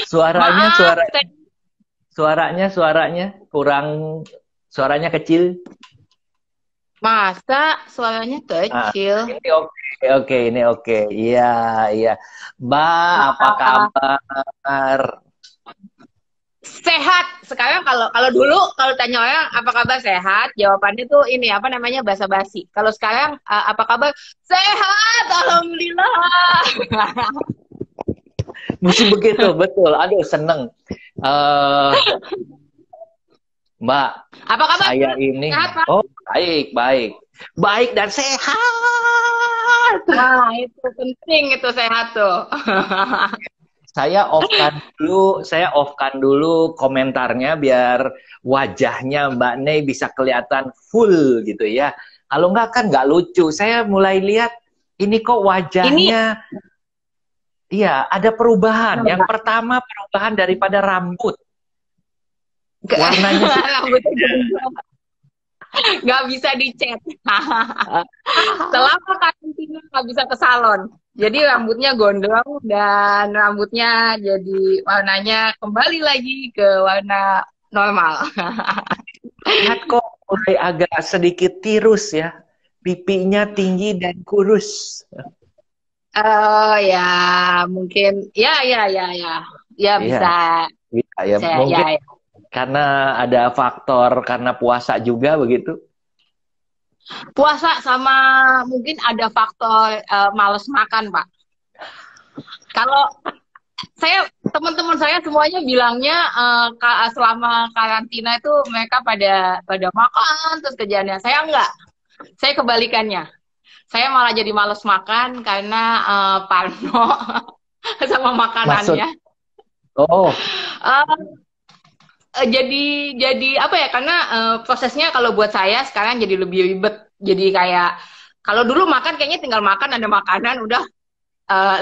Suaranya, Maaf, suaranya kurang, suaranya kecil. masa suaranya Ah, kecil? ini oke, oke, ini oke. Iya, iya. Mbak, apa Ah, kabar? sehat. Sekarang kalau kalau dulu kalau tanya orang apa kabar sehat, jawabannya tuh ini apa namanya basa-basi. Kalau sekarang apa kabar sehat, alhamdulillah. Mesti begitu, betul. Aduh, seneng. eh Mbak, Apa kabar? saya ini, Sehat, Pak? oh, baik, baik. Baik dan sehat. Nah, itu penting itu sehat tuh. Saya offkan dulu komentarnya biar wajahnya Mbak Nei bisa kelihatan full gitu ya. Kalau nggak kan nggak lucu. Saya mulai lihat ini kok Ini wajahnya, iya ada perubahan. Yang pertama perubahan daripada rambut, warnanya sudah rambutnya beda. nggak bisa dicet. Ah, Selama karantina nggak bisa ke salon. Jadi rambutnya gondrong dan rambutnya jadi warnanya kembali lagi ke warna normal. lihat kok mulai agak sedikit tirus ya. Pipinya tinggi dan kurus. Oh ya, mungkin ya ya Iya, bisa iya ya. bisa ya, Mungkin ya. karena ada faktor karena puasa juga begitu. Puasa sama mungkin ada faktor males makan, Pak. Kalau saya teman-teman saya semuanya bilangnya selama karantina itu mereka pada pada makan terus kerjaannya. Saya enggak. Saya kebalikannya. Saya malah jadi males makan karena parno sama Maksud, makanannya. oh, Eh, jadi apa ya? Karena prosesnya kalau buat saya sekarang jadi lebih ribet. Jadi kayak kalau dulu makan kayaknya tinggal makan ada makanan udah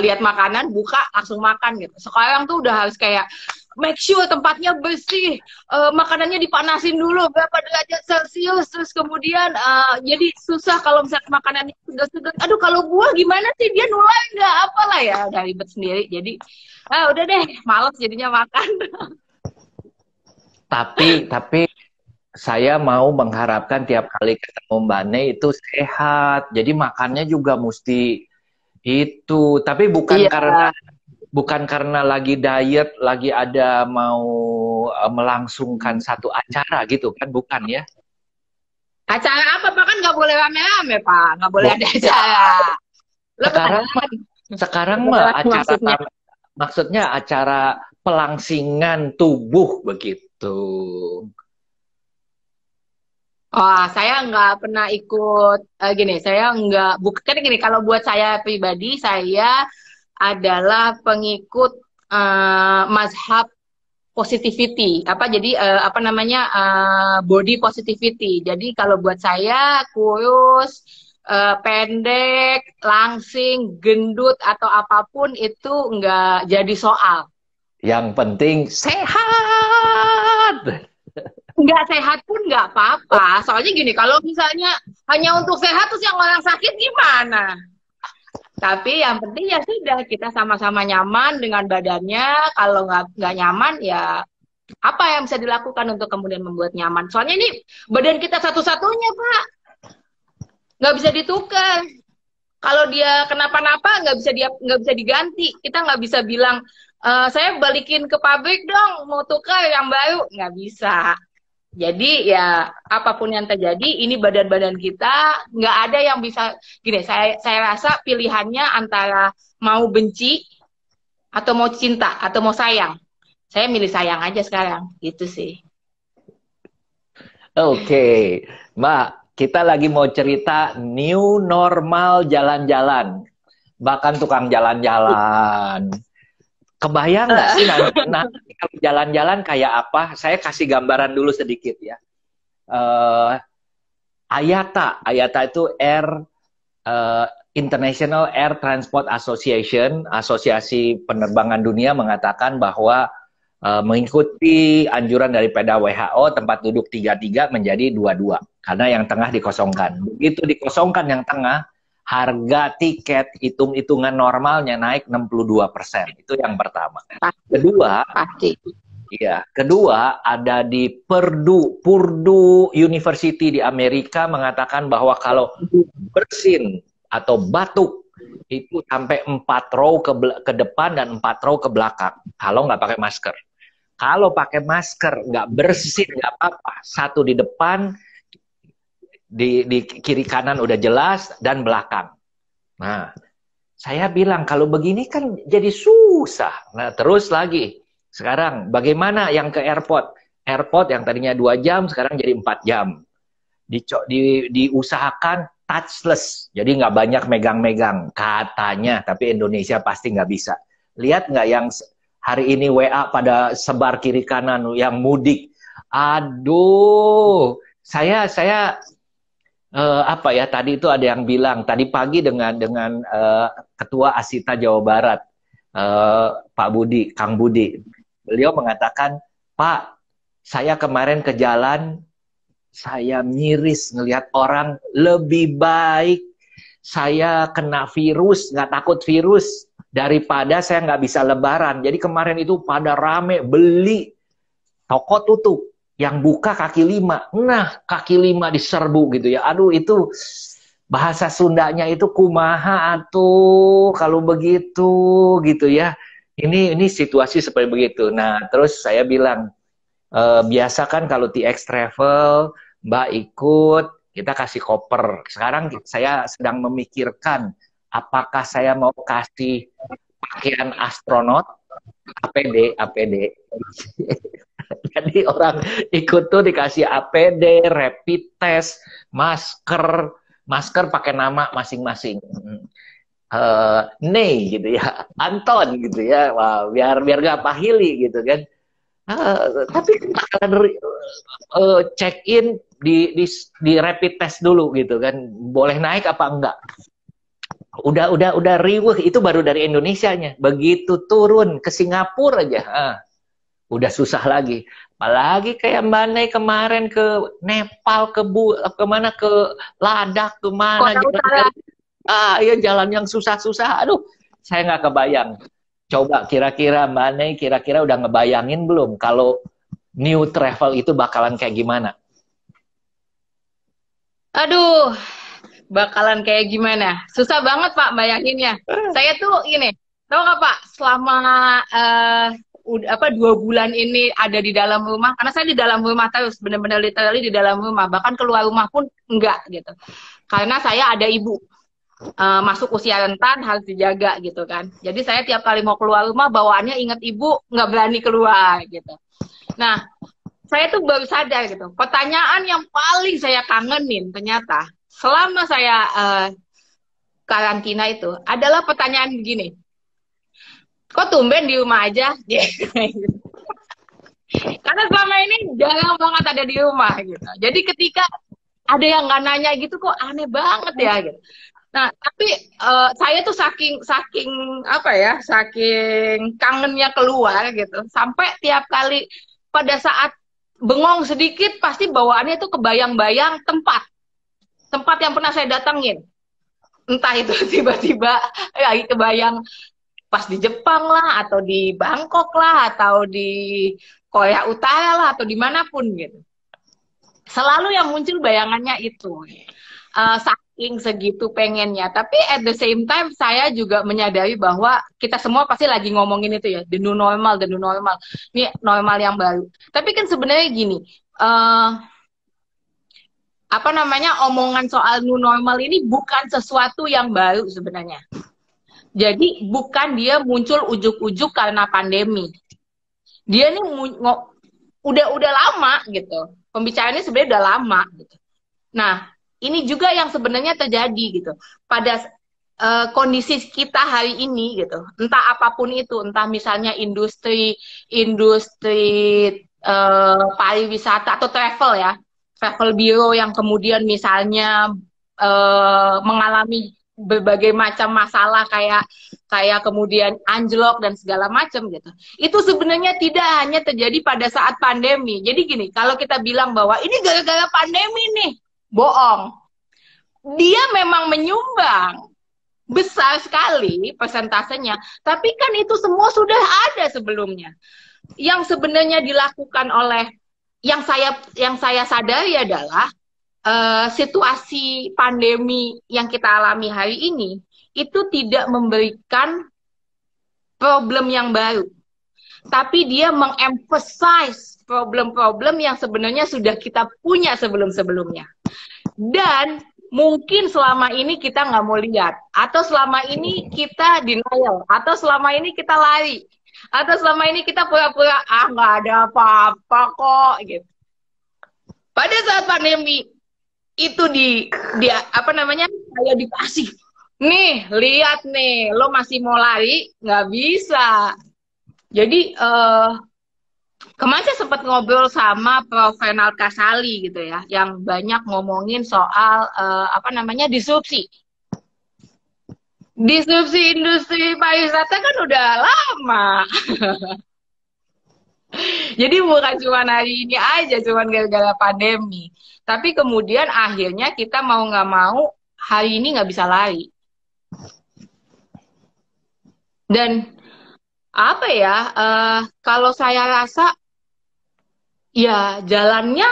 lihat makanan buka langsung makan gitu. Sekarang tuh udah harus kayak make sure tempatnya bersih, makanannya dipanasin dulu berapa derajat Celcius, terus kemudian jadi susah kalau misalnya makanannya segar-segar. Aduh kalau buah gimana sih dia nular nggak apalah ya udah ribet sendiri. Jadi udah deh males jadinya makan. tapi saya mau mengharapkan tiap kali ketemu Mbak Nei itu sehat. Jadi makannya juga mesti itu. Tapi Iya. bukan karena lagi diet, lagi ada mau melangsungkan satu acara gitu kan, bukan ya? Acara apa Pak kan nggak boleh rame-rame Pak, nggak boleh Oh, ada ya. acara. Sekarang Lebaran, sekarang mah lebaran acara maksudnya. maksudnya acara pelangsingan tubuh begitu. Oh, saya nggak pernah ikut gini. Saya nggak bukan gini. Kalau buat saya pribadi, saya adalah pengikut mazhab positivity. Apa jadi apa namanya body positivity. Jadi kalau buat saya kurus, pendek, langsing, gendut atau apapun itu nggak jadi soal. Yang penting sehat. Nggak sehat pun nggak apa-apa. Soalnya gini, kalau misalnya hanya untuk sehat terus yang orang sakit gimana? Tapi yang penting ya sudah kita sama-sama nyaman dengan badannya. Kalau nggak nyaman ya apa yang bisa dilakukan untuk kemudian membuat nyaman? Soalnya ini badan kita satu-satunya Pak, nggak bisa ditukar. Kalau dia kenapa-napa nggak bisa diganti. Kita nggak bisa bilang saya balikin ke pabrik dong, mau tukar yang baru nggak bisa. Jadi ya apapun yang terjadi, ini badan-badan kita nggak ada yang bisa gini. Saya rasa pilihannya antara mau benci atau mau cinta atau mau sayang. Saya milih sayang aja sekarang, gitu sih. Oke, Mbak, kita lagi mau cerita new normal jalan-jalan. Bahkan tukang jalan-jalan. Kebayang nggak sih nanti kalau jalan-jalan kayak apa? Saya kasih gambaran dulu sedikit ya. Eh, Ayata itu eh, International Air Transport Association, Asosiasi Penerbangan Dunia mengatakan bahwa mengikuti anjuran daripada WHO tempat duduk 33 menjadi 22 karena yang tengah dikosongkan. Begitu dikosongkan yang tengah, Harga tiket hitung-hitungan normalnya naik 62%. Itu yang pertama. Pasti. Kedua, Pasti. iya, kedua ada di Purdue University di Amerika mengatakan bahwa kalau bersin atau batuk itu sampai 4 row ke depan dan 4 row ke belakang kalau nggak pakai masker. Kalau pakai masker nggak bersin nggak apa-apa, 1 di depan, di kiri kanan udah jelas, dan belakang. Nah, saya bilang kalau begini kan jadi susah. Nah, terus lagi sekarang bagaimana yang ke airport? Airport yang tadinya 2 jam sekarang jadi 4 jam. Diusahakan touchless, jadi nggak banyak megang-megang katanya, tapi Indonesia pasti nggak bisa. Lihat nggak yang hari ini WA pada sebar kiri kanan yang mudik? Aduh, saya apa ya, tadi itu ada yang bilang tadi pagi dengan Ketua Asita Jawa Barat, Pak Budi, Kang Budi, beliau mengatakan, Pak, saya kemarin ke jalan, saya miris ngelihat orang lebih baik saya kena virus, nggak takut virus, daripada saya nggak bisa lebaran. Jadi kemarin itu pada rame beli, toko tutup, yang buka kaki 5. Nah, kaki 5 diserbu gitu ya. Aduh, itu bahasa Sundanya itu kumaha atuh kalau begitu gitu ya. Ini situasi seperti begitu. Nah, terus saya bilang, biasa kan kalau TX Travel, Mbak ikut, kita kasih koper. Sekarang saya sedang memikirkan apakah saya mau kasih pakaian astronot, APD. Jadi orang ikut tuh dikasih APD, rapid test, masker pakai nama masing-masing. Nih gitu ya, Anton gitu ya, wah, biar gak pahili gitu kan. Tapi bakalan check in di rapid test dulu gitu kan, boleh naik apa enggak. Udah riweuh, itu baru dari Indonesianya. Begitu turun ke Singapura aja, udah susah lagi. Apalagi kayak Mbak Nay kemarin ke Nepal, kemana, ke Ladakh, kemana jalan, jalan yang susah-susah. Aduh, saya nggak kebayang. Coba kira-kira Mbak Nay kira-kira udah ngebayangin belum kalau new travel itu bakalan kayak gimana? Aduh, bakalan kayak gimana? Susah banget Pak bayanginnya. Saya tuh ini, tahu nggak Pak? Selama 2 bulan ini ada di dalam rumah, karena saya di dalam rumah terus, benar-benar literally di dalam rumah, bahkan keluar rumah pun enggak gitu. Karena saya ada ibu masuk usia rentan, harus dijaga gitu kan. Jadi saya tiap kali mau keluar rumah bawaannya inget ibu, nggak berani keluar gitu. Nah, saya tuh baru sadar gitu. Pertanyaan yang paling saya kangenin ternyata selama saya karantina itu adalah pertanyaan begini. Kok tumben di rumah aja? Karena selama ini jarang banget ada di rumah gitu. Jadi ketika ada yang nggak nanya gitu, kok aneh banget ya gitu. Nah, tapi saya tuh saking apa ya, saking kangennya keluar gitu, sampai tiap kali pada saat bengong sedikit pasti bawaannya tuh kebayang-bayang tempat yang pernah saya datangin. Entah itu tiba-tiba ya kebayang pas di Jepang lah, atau di Bangkok lah, atau di Korea Utara lah, atau dimanapun gitu. Selalu yang muncul bayangannya itu. Saking segitu pengennya. Tapi at the same time saya juga menyadari bahwa kita semua pasti lagi ngomongin itu ya, the new normal. Ini normal yang baru. Tapi kan sebenarnya gini, apa namanya, omongan soal new normal ini bukan sesuatu yang baru sebenarnya. Jadi bukan dia muncul ujuk-ujuk karena pandemi. Dia nih udah lama gitu. Pembicaraannya sebenarnya udah lama gitu. Nah, ini juga yang sebenarnya terjadi gitu. Pada kondisi kita hari ini gitu. Entah apapun itu, entah misalnya industri pariwisata atau travel ya. Travel bureau yang kemudian misalnya mengalami berbagai macam masalah kayak kemudian anjlok dan segala macam gitu. Itu sebenarnya tidak hanya terjadi pada saat pandemi. Jadi gini, kalau kita bilang bahwa ini gara-gara pandemi nih, bohong. dia memang menyumbang besar sekali persentasenya, tapi kan itu semua sudah ada sebelumnya. Yang sebenarnya dilakukan oleh yang saya sadari adalah situasi pandemi yang kita alami hari ini itu tidak memberikan problem yang baru, tapi dia mengemphasize problem-problem yang sebenarnya sudah kita punya sebelum-sebelumnya. Dan mungkin selama ini kita nggak mau lihat, atau selama ini kita denial, atau selama ini kita lari, atau selama ini kita pura-pura nggak ada apa-apa kok gitu. Pada saat pandemi itu di apa namanya, kayak dikasih nih, lihat nih, lo masih mau lari, nggak bisa. Jadi kemarin saya sempat ngobrol sama Prof. Renald Kasali gitu ya, yang banyak ngomongin soal apa namanya, disrupsi. Disrupsi industri pariwisata kan udah lama. Jadi bukan cuma hari ini aja, cuma gara-gara pandemi. Tapi kemudian akhirnya kita mau nggak mau hari ini nggak bisa lari. Dan apa ya, kalau saya rasa ya jalannya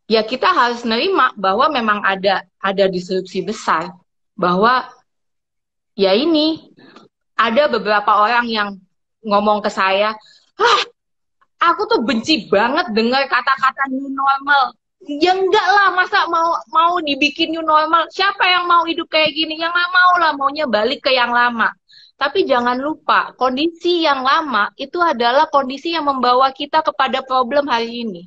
ya kita harus nerima bahwa memang ada disrupsi besar, bahwa ya ini ada beberapa orang yang ngomong ke saya, aku tuh benci banget dengar kata-kata new normal. Ya enggak lah, masa mau dibikin new normal? Siapa yang mau hidup kayak gini? Yang nggak mau lah, maunya balik ke yang lama. Tapi jangan lupa, kondisi yang lama itu adalah kondisi yang membawa kita kepada problem hari ini.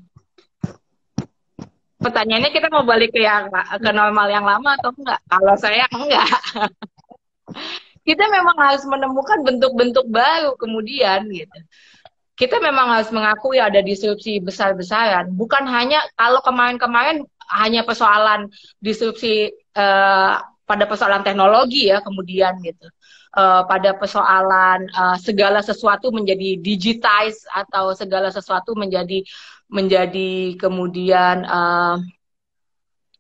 Pertanyaannya, kita mau balik ke normal yang lama atau enggak? Kalau saya enggak. Kita memang harus menemukan bentuk-bentuk baru kemudian gitu. Kita memang harus mengakui ada disrupsi besar-besaran. Bukan hanya kalau kemarin-kemarin hanya persoalan disrupsi pada persoalan teknologi ya, kemudian gitu. Pada persoalan segala sesuatu menjadi digitize, atau segala sesuatu menjadi kemudian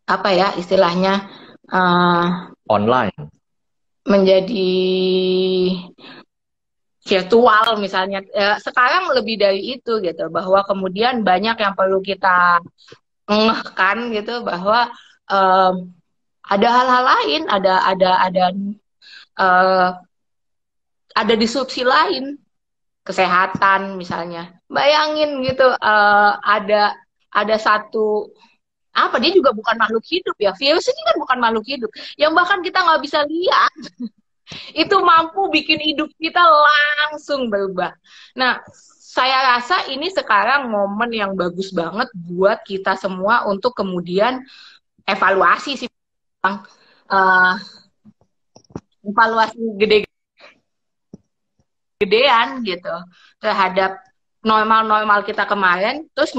apa ya istilahnya, online, menjadi virtual misalnya. Sekarang lebih dari itu gitu, bahwa kemudian banyak yang perlu kita ngehkan gitu, bahwa ada hal-hal lain, ada disrupsi lain, kesehatan misalnya. Bayangin gitu, ada satu apa, dia juga bukan makhluk hidup ya, virus ini kan bukan makhluk hidup yang bahkan kita nggak bisa lihat, itu mampu bikin hidup kita langsung berubah. Nah, saya rasa ini sekarang momen yang bagus banget buat kita semua untuk kemudian evaluasi sih, evaluasi gedean gitu terhadap normal-normal kita kemarin, terus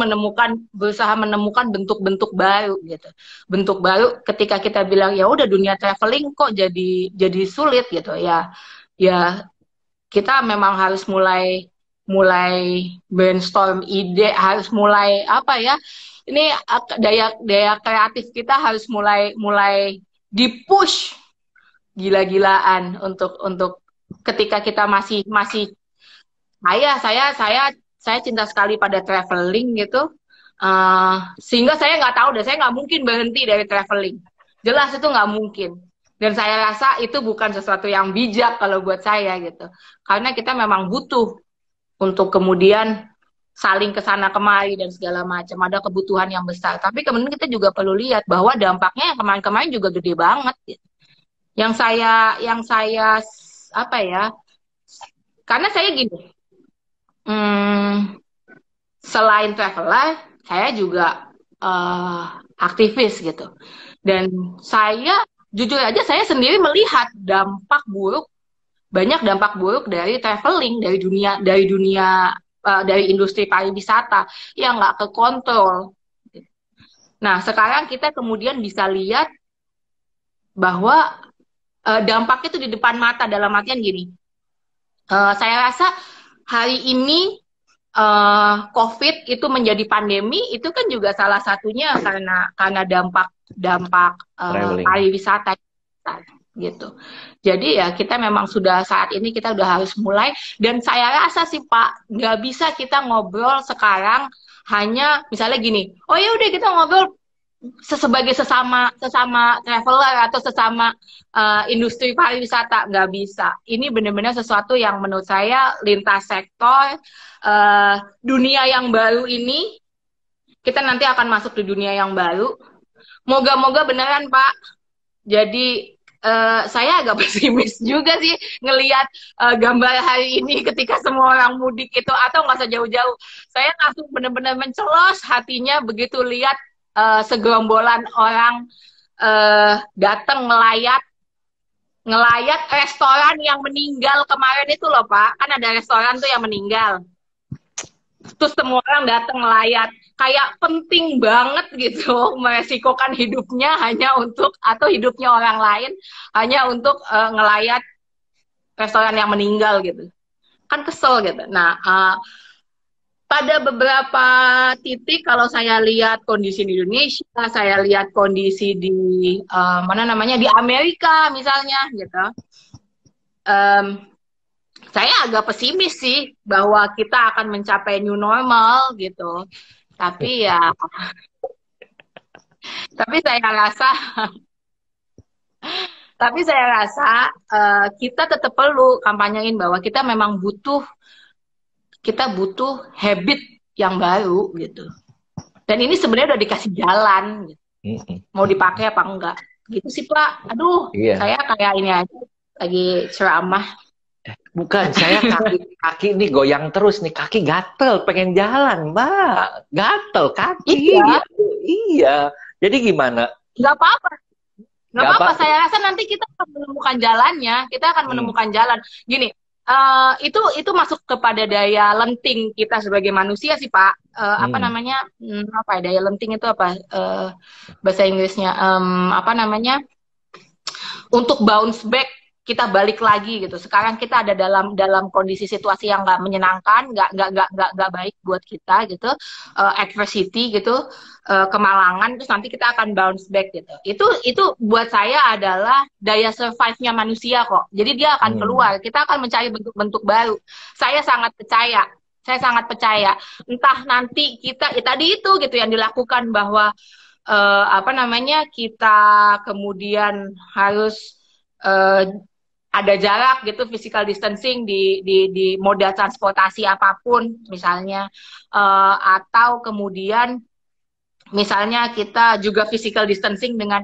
berusaha menemukan bentuk-bentuk baru gitu. Bentuk baru ketika kita bilang ya udah, dunia traveling kok jadi sulit gitu ya. Ya kita memang harus mulai brainstorm ide, harus mulai apa ya? Ini daya kreatif kita harus mulai dipush gila-gilaan untuk ketika kita masih saya cinta sekali pada traveling gitu, sehingga saya nggak tahu deh, saya nggak mungkin berhenti dari traveling, jelas itu nggak mungkin. Dan saya rasa itu bukan sesuatu yang bijak kalau buat saya gitu, karena kita memang butuh untuk kemudian saling kesana kemari dan segala macam, ada kebutuhan yang besar. Tapi kemudian kita juga perlu lihat bahwa dampaknya yang kemarin-kemarin juga gede banget gitu. Yang saya apa ya, karena saya gini, selain traveler, saya juga aktivis gitu. Dan saya jujur aja, saya sendiri melihat banyak dampak buruk dari traveling, dari industri pariwisata yang nggak kekontrol. Nah, sekarang kita kemudian bisa lihat bahwa dampaknya itu di depan mata, dalam artian gini. Saya rasa hari ini COVID itu menjadi pandemi, itu kan juga salah satunya karena dampak Traveling. pariwisata gitu. Jadi ya kita memang sudah saat ini kita udah harus mulai, dan saya rasa sih Pak, nggak bisa kita ngobrol sekarang hanya misalnya gini, oh ya udah kita ngobrol sebagai sesama traveler atau sesama industri pariwisata, nggak bisa. Ini benar-benar sesuatu yang menurut saya lintas sektor. Dunia yang baru ini, kita nanti akan masuk di dunia yang baru. Moga-moga beneran Pak. Jadi saya agak pesimis juga sih ngelihat gambar hari ini ketika semua orang mudik itu, atau nggak usah jauh-jauh. Saya langsung benar-benar mencelos hatinya begitu lihat segerombolan orang datang ngelayat restoran yang meninggal kemarin itu loh Pak. Kan ada restoran tuh yang meninggal. Terus semua orang datang ngelayat. Kayak penting banget gitu meresikokan hidupnya hanya untuk, atau hidupnya orang lain hanya untuk ngelayat restoran yang meninggal gitu. Kan kesel gitu. Nah, pada beberapa titik kalau saya lihat kondisi di Indonesia, saya lihat kondisi di di Amerika misalnya gitu. Saya agak pesimis sih bahwa kita akan mencapai new normal gitu. Tapi ya tapi saya rasa kita tetap perlu kampanyein bahwa kita memang butuh habit yang baru gitu. Dan ini sebenarnya udah dikasih jalan gitu. Mau dipakai apa enggak gitu sih Pak. Aduh, saya kayak ini aja lagi ceramah. Bukan, saya kaki nih goyang terus nih, kaki gatel pengen jalan Mbak, gatel kaki. Iya. Jadi gimana? Nggak apa-apa. Nggak apa-apa, saya rasa nanti kita akan menemukan jalannya, kita akan menemukan jalan. Gini, itu masuk kepada daya lenting kita sebagai manusia sih Pak. Daya lenting itu apa bahasa Inggrisnya? Untuk bounce back, kita balik lagi gitu. Sekarang kita ada dalam kondisi situasi yang nggak menyenangkan, nggak baik buat kita gitu, adversity gitu, kemalangan, terus nanti kita akan bounce back gitu. Itu buat saya adalah daya survive-nya manusia kok. Jadi dia akan keluar. Kita akan mencari bentuk-bentuk baru. Saya sangat percaya. Entah nanti kita tadi itu gitu yang dilakukan bahwa kita kemudian harus ada jarak gitu, physical distancing di moda transportasi apapun misalnya, atau kemudian misalnya kita juga physical distancing dengan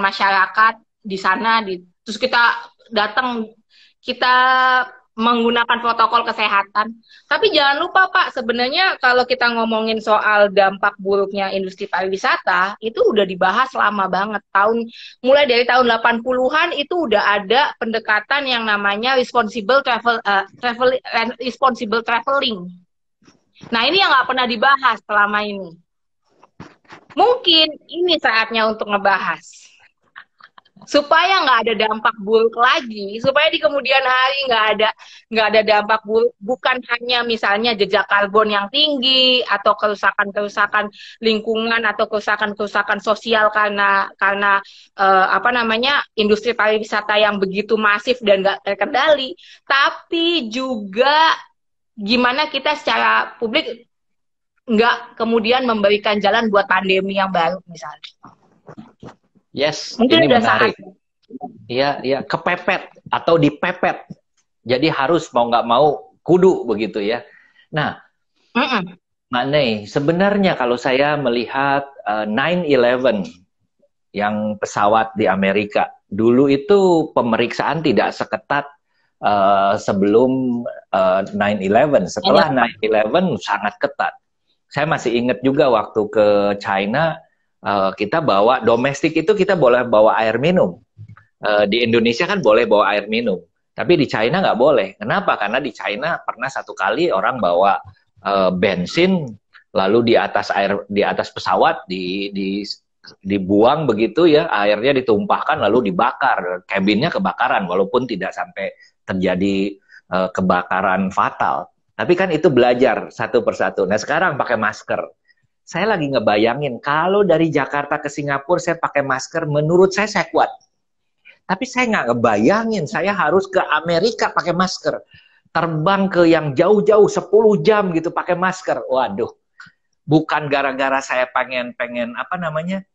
masyarakat di sana, terus kita datang, kita menggunakan protokol kesehatan. Tapi jangan lupa Pak, sebenarnya kalau kita ngomongin soal dampak buruknya industri pariwisata, itu udah dibahas lama banget. Mulai dari tahun 80-an itu udah ada pendekatan yang namanya responsible traveling. Nah, ini yang nggak pernah dibahas selama ini. Mungkin ini saatnya untuk ngebahas. Supaya nggak ada dampak buruk lagi, supaya di kemudian hari nggak ada dampak buruk, bukan hanya misalnya jejak karbon yang tinggi atau kerusakan lingkungan atau kerusakan sosial karena industri pariwisata yang begitu masif dan nggak terkendali, tapi juga gimana kita secara publik nggak kemudian memberikan jalan buat pandemi yang baru misalnya. Yes, mungkin ini udah menarik. Iya, kepepet atau dipepet. Jadi harus mau nggak mau kudu begitu ya. Nah, Mbak Nei, sebenarnya kalau saya melihat 9/11 yang pesawat di Amerika, dulu itu pemeriksaan tidak seketat sebelum 9/11. Setelah 9/11 sangat ketat. Saya masih ingat juga waktu ke China, kita bawa domestik itu kita boleh bawa air minum. Di Indonesia kan boleh bawa air minum, tapi di China nggak boleh. Kenapa? Karena di China pernah satu kali orang bawa bensin, lalu di atas pesawat dibuang begitu ya, airnya ditumpahkan lalu dibakar, kabinnya kebakaran, walaupun tidak sampai terjadi kebakaran fatal. Tapi kan itu belajar satu persatu. Nah sekarang pakai masker. Saya lagi ngebayangin kalau dari Jakarta ke Singapura saya pakai masker, menurut saya kuat. Tapi saya nggak ngebayangin saya harus ke Amerika pakai masker. Terbang ke yang jauh-jauh 10 jam gitu pakai masker. Waduh. Bukan gara-gara saya pengen apa namanya?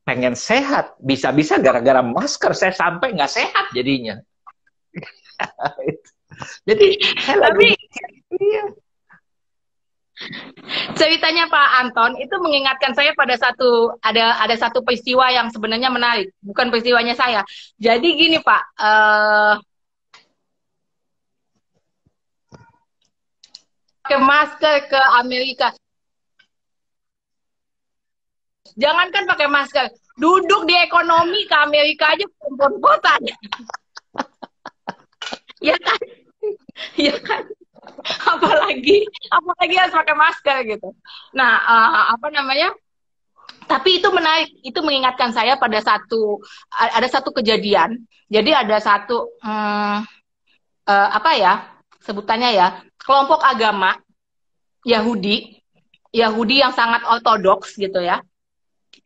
Pengen sehat. Bisa-bisa gara-gara masker saya sampai nggak sehat jadinya. Jadi saya lagi iya. Ceritanya Pak Anton itu mengingatkan saya pada ada satu peristiwa yang sebenarnya menarik, bukan peristiwanya saya. Jadi gini Pak, pakai masker ke Amerika. Jangankan pakai masker, duduk di ekonomi ke Amerika aja pon-potan. Ya kan? Ya kan? apalagi harus pakai masker gitu. Nah, apa namanya? Tapi itu menarik, itu mengingatkan saya pada ada satu kejadian. Jadi ada satu apa ya sebutannya ya, kelompok agama Yahudi yang sangat ortodoks gitu ya.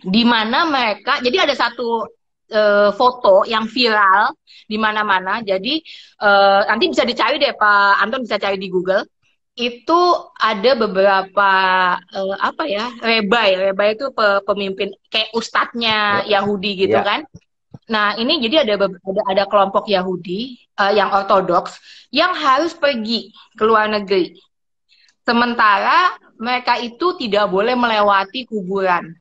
Di mana mereka, jadi ada satu foto yang viral di mana-mana. Jadi nanti bisa dicari deh Pak Anton, bisa cari di Google. Itu ada beberapa apa ya, rebay itu pemimpin kayak ustadznya Yahudi gitu kan. Nah ini jadi ada kelompok Yahudi yang ortodoks yang harus pergi ke luar negeri. Sementara mereka itu tidak boleh melewati kuburan.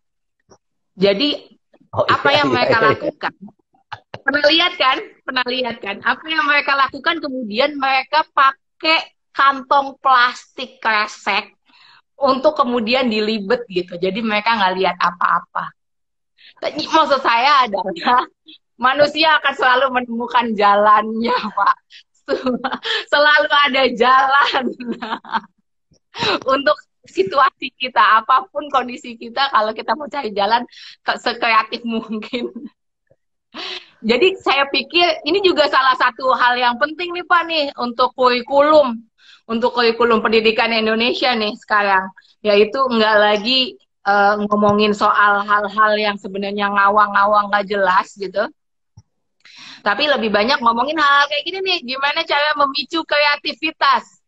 Jadi apa yang mereka lakukan? Pernah lihat kan? Apa yang mereka lakukan? Kemudian mereka pakai kantong plastik kresek untuk kemudian dilibet gitu. Jadi mereka nggak lihat apa-apa. Maksud saya adalah manusia akan selalu menemukan jalannya, Pak. Selalu ada jalan untuk situasi kita, apapun kondisi kita, kalau kita mau cari jalan sekreatif mungkin. Jadi saya pikir ini juga salah satu hal yang penting nih Pak nih untuk kurikulum pendidikan Indonesia nih sekarang, yaitu nggak lagi ngomongin soal hal-hal yang sebenarnya ngawang-ngawang nggak jelas gitu, tapi lebih banyak ngomongin hal kayak gini nih, gimana cara memicu kreativitas.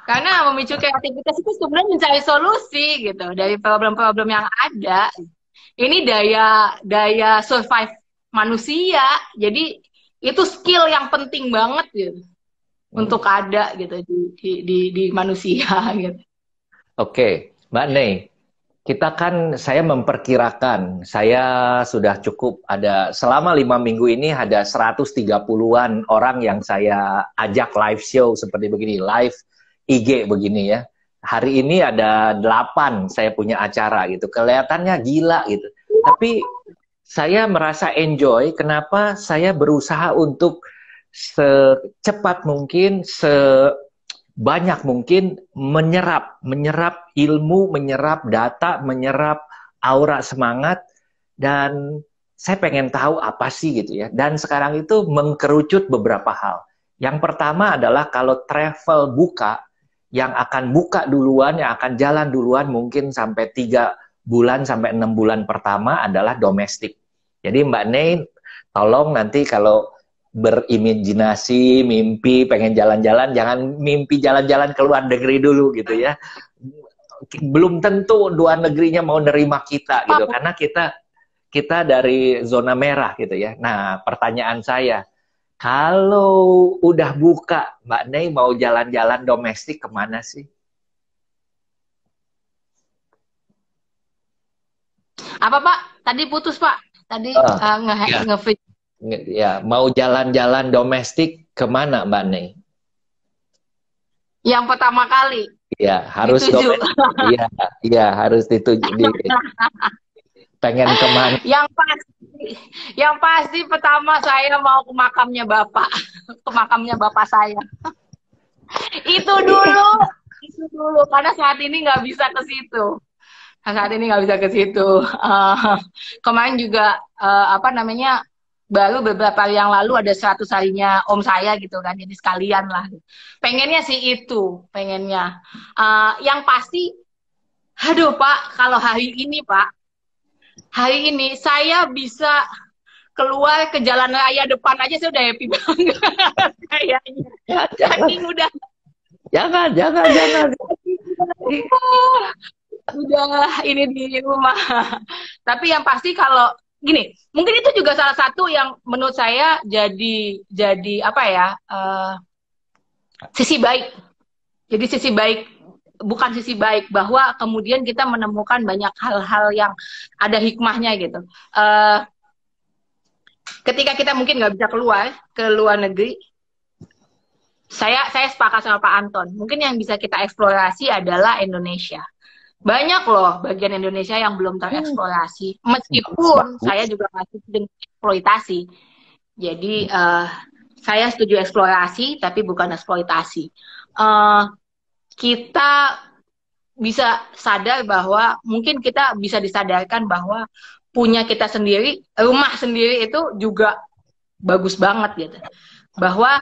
Karena memicu kreativitas itu sebenarnya mencari solusi gitu dari problem-problem yang ada. Ini daya survive manusia. Jadi itu skill yang penting banget gitu untuk ada gitu di manusia gitu. Oke, Mbak Nei, saya memperkirakan saya sudah cukup ada selama 5 minggu ini ada 130-an orang yang saya ajak live show seperti begini, live IG begini ya. Hari ini ada 8 saya punya acara gitu. Kelihatannya gila gitu. Tapi saya merasa enjoy. Kenapa? Saya berusaha untuk secepat mungkin, sebanyak mungkin menyerap ilmu, menyerap data, menyerap aura semangat, dan saya pengen tahu apa sih gitu ya. Dan sekarang itu mengkerucut beberapa hal. Yang pertama adalah kalau travel buka, yang akan buka duluan, yang akan jalan duluan mungkin sampai 3 bulan sampai 6 bulan pertama adalah domestik. Jadi Mbak Nei, tolong nanti kalau berimajinasi, mimpi, pengen jalan-jalan, jangan mimpi jalan-jalan ke luar negeri dulu gitu ya. Belum tentu luar negerinya mau nerima kita gitu, karena kita dari zona merah gitu ya. Nah, pertanyaan saya, kalau udah buka, Mbak Nei mau jalan-jalan domestik kemana sih? Apa Pak? Tadi putus Pak. Tadi nge-feed. Ya, mau jalan-jalan domestik kemana Mbak Nei? Yang pertama kali. Iya, harus domestik. Iya, harus dituju. Pengen kemana? Yang pasti pertama saya mau ke makamnya Bapak. Ke makamnya Bapak saya. Itu dulu. Karena saat ini nggak bisa ke situ. Kemarin juga apa namanya, baru beberapa hari yang lalu ada 100 harinya om saya gitu kan, jadi sekalian lah. Pengennya sih itu, pengennya. Yang pasti, aduh Pak, kalau hari ini Pak, hari ini saya bisa keluar ke jalan raya depan aja saya udah happy banget kayaknya. Saking udah jangan. Udah ini di rumah. Tapi yang pasti kalau gini, mungkin itu juga salah satu yang menurut saya jadi apa ya, sisi baik. Jadi sisi baik, bukan sisi baik, bahwa kemudian kita menemukan banyak hal-hal yang ada hikmahnya gitu. Ketika kita mungkin nggak bisa keluar ke luar negeri, saya sepakat sama Pak Anton. Mungkin yang bisa kita eksplorasi adalah Indonesia. Banyak loh bagian Indonesia yang belum tereksplorasi. Meskipun saya juga masih dengan eksploitasi. Jadi saya setuju eksplorasi, tapi bukan eksploitasi. Kita bisa sadar bahwa mungkin kita bisa disadarkan bahwa punya kita sendiri, rumah sendiri itu juga bagus banget gitu. Bahwa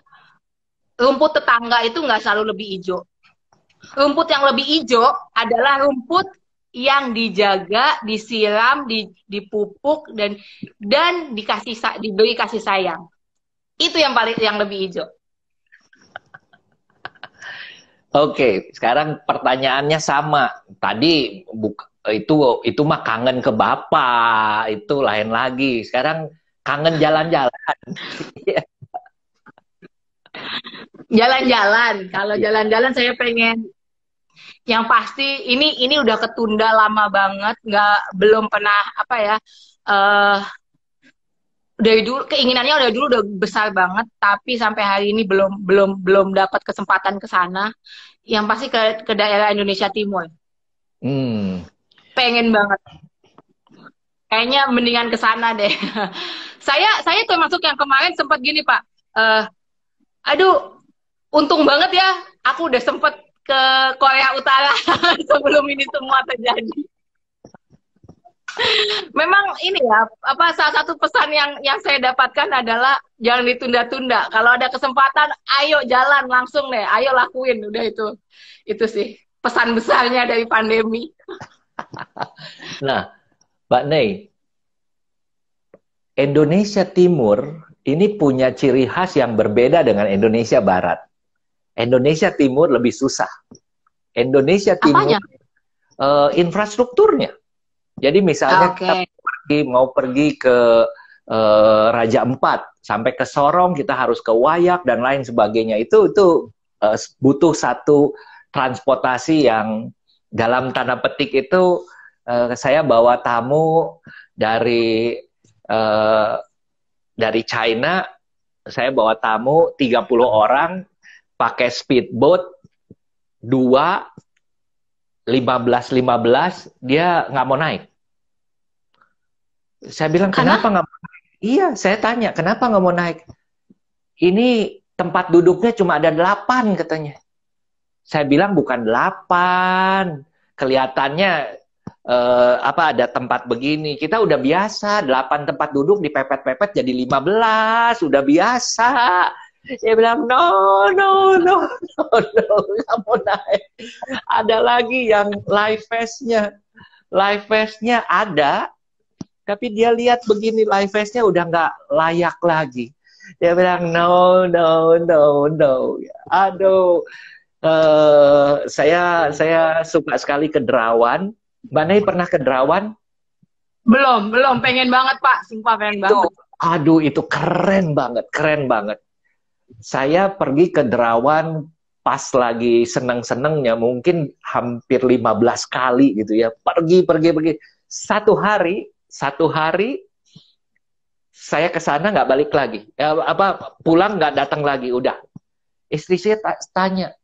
rumput tetangga itu nggak selalu lebih hijau. Rumput yang lebih hijau adalah rumput yang dijaga, disiram, dipupuk dan diberi kasih sayang. Itu yang lebih hijau. Oke, sekarang pertanyaannya sama. Tadi itu mah kangen ke bapak, itu lain lagi. Sekarang kangen jalan-jalan. Jalan-jalan. Kalau jalan-jalan saya pengen, yang pasti ini udah ketunda lama banget, belum pernah apa ya, dari dulu keinginannya udah besar banget, tapi sampai hari ini belum dapat kesempatan ke sana. Yang pasti ke daerah Indonesia Timur. Pengen banget. Kayaknya mendingan ke sana deh. Saya termasuk yang kemarin sempat gini Pak. Aduh, untung banget ya, aku udah sempet ke Korea Utara sebelum ini semua terjadi. Memang ini ya, salah satu pesan yang saya dapatkan adalah jangan ditunda-tunda. Kalau ada kesempatan, ayo jalan langsung deh, ayo lakuin. Udah itu sih pesan besarnya dari pandemi. Nah, Mbak Nei, Indonesia Timur ini punya ciri khas yang berbeda dengan Indonesia Barat. Indonesia Timur lebih susah. Indonesia Timur infrastrukturnya. Jadi misalnya kita mau pergi ke Raja Ampat, sampai ke Sorong kita harus ke Wayak dan lain sebagainya. Itu butuh satu transportasi yang dalam tanda petik itu saya bawa tamu dari China, saya bawa tamu 30 orang pakai speedboat 15 dia nggak mau naik. Saya bilang kenapa nggak mau naik? Iya, saya tanya kenapa nggak mau naik. Ini tempat duduknya cuma ada 8 katanya. Saya bilang bukan 8, kelihatannya ada tempat begini. Kita udah biasa 8 tempat duduk dipepet-pepet jadi 15, udah biasa. Dia bilang no, nggak mau naik. Ada lagi yang live vest-nya ada, tapi dia lihat begini live vest-nya udah nggak layak lagi. Dia bilang no. Aduh, saya suka sekali ke Derawan. Mbak Nei pernah ke Derawan? Belum, pengen banget Pak, sumpah pengen banget. Aduh, itu keren banget. Saya pergi ke Derawan pas lagi seneng-senengnya, mungkin hampir 15 kali gitu ya. Pergi. Satu hari saya ke sana nggak balik lagi. Pulang nggak datang lagi, udah. Istri saya tanya,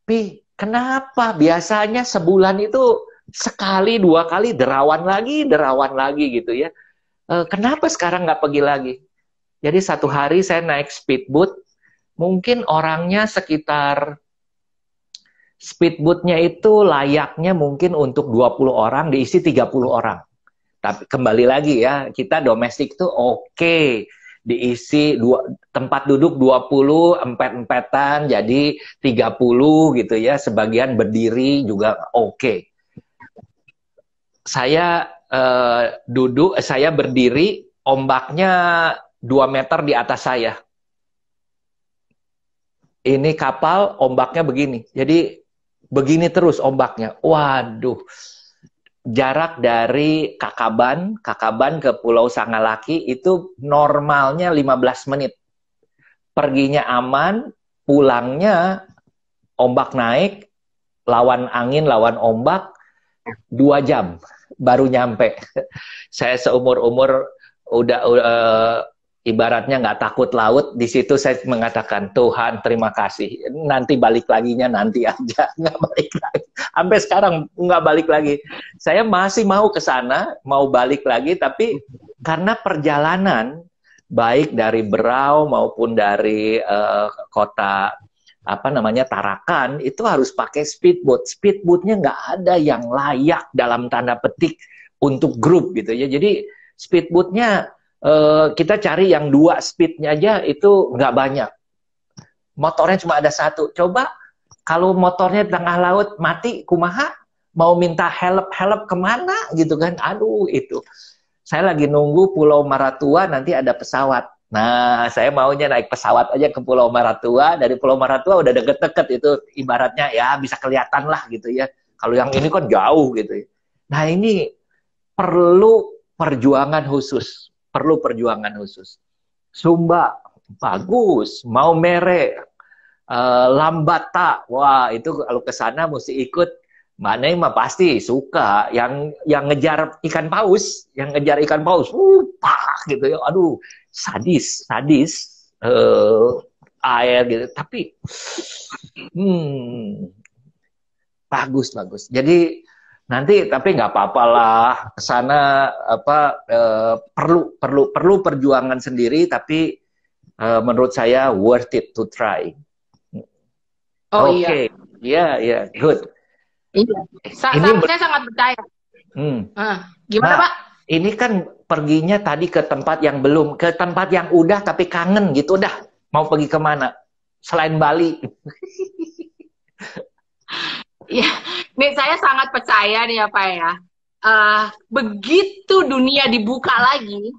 Pi, kenapa? Biasanya sebulan itu sekali, 2 kali Derawan lagi gitu ya. Kenapa sekarang nggak pergi lagi? Jadi satu hari saya naik speedboat, mungkin orangnya sekitar, speedboatnya itu layaknya mungkin untuk 20 orang, diisi 30 orang. Tapi kembali lagi ya, kita domestik tuh oke. diisi tempat duduk 20, empet-empetan jadi 30 gitu ya, sebagian berdiri juga oke. Saya saya berdiri, ombaknya 2 meter di atas saya. Ini kapal ombaknya begini, jadi begini terus ombaknya. Waduh, jarak dari Kakaban ke Pulau Sangalaki itu normalnya 15 menit. Perginya aman, pulangnya ombak naik, lawan angin, lawan ombak, 2 jam baru nyampe. Saya seumur-umur udah ibaratnya nggak takut laut. Di situ saya mengatakan, Tuhan terima kasih, nanti balik laginya nanti aja, nggak balik lagi. Sampai sekarang nggak balik lagi. Saya masih mau ke sana, mau balik lagi, tapi karena perjalanan baik dari Berau maupun dari kota Tarakan, itu harus pakai speedboat. Speedboatnya nggak ada yang layak dalam tanda petik untuk grup gitu ya. Jadi speedboatnya kita cari yang 2 speednya aja itu nggak banyak. Motornya cuma ada 1. Coba kalau motornya di tengah laut mati, kumaha? Mau minta help kemana gitu kan? Aduh, itu. Saya lagi nunggu Pulau Maratua nanti ada pesawat. Nah, saya maunya naik pesawat aja ke Pulau Maratua. Dari Pulau Maratua udah deket-deket, itu ibaratnya ya bisa kelihatan lah gitu ya. Kalau yang ini kan jauh gitu ya. Nah, ini perlu perjuangan khusus. Sumba, bagus. Maumere, Lambata, wah itu kalau ke sana mesti ikut. Mana mah pasti suka. Yang ngejar ikan paus, gitu ya. Aduh, sadis air gitu. Tapi bagus. Jadi nanti tapi nggak apa-apa lah ke sana, perlu perjuangan sendiri, tapi menurut saya worth it to try. Oke. Iya, good. Iya. Saya sangat percaya. Gimana Pak? Ini kan perginya tadi ke tempat yang belum, ke tempat yang udah tapi kangen gitu dah. Mau pergi kemana? Selain Bali. Ya, nih saya sangat percaya nih ya Pak ya. Begitu dunia dibuka lagi,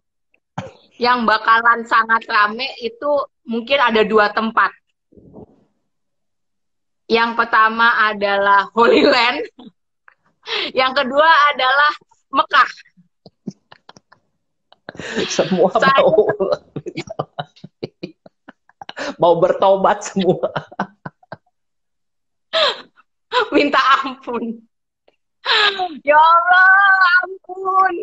yang bakalan sangat rame itu mungkin ada 2 tempat. Yang pertama adalah Holy Land, yang kedua adalah Mekah. Semua mau bertobat semua. Minta ampun. Ya Allah, ampun.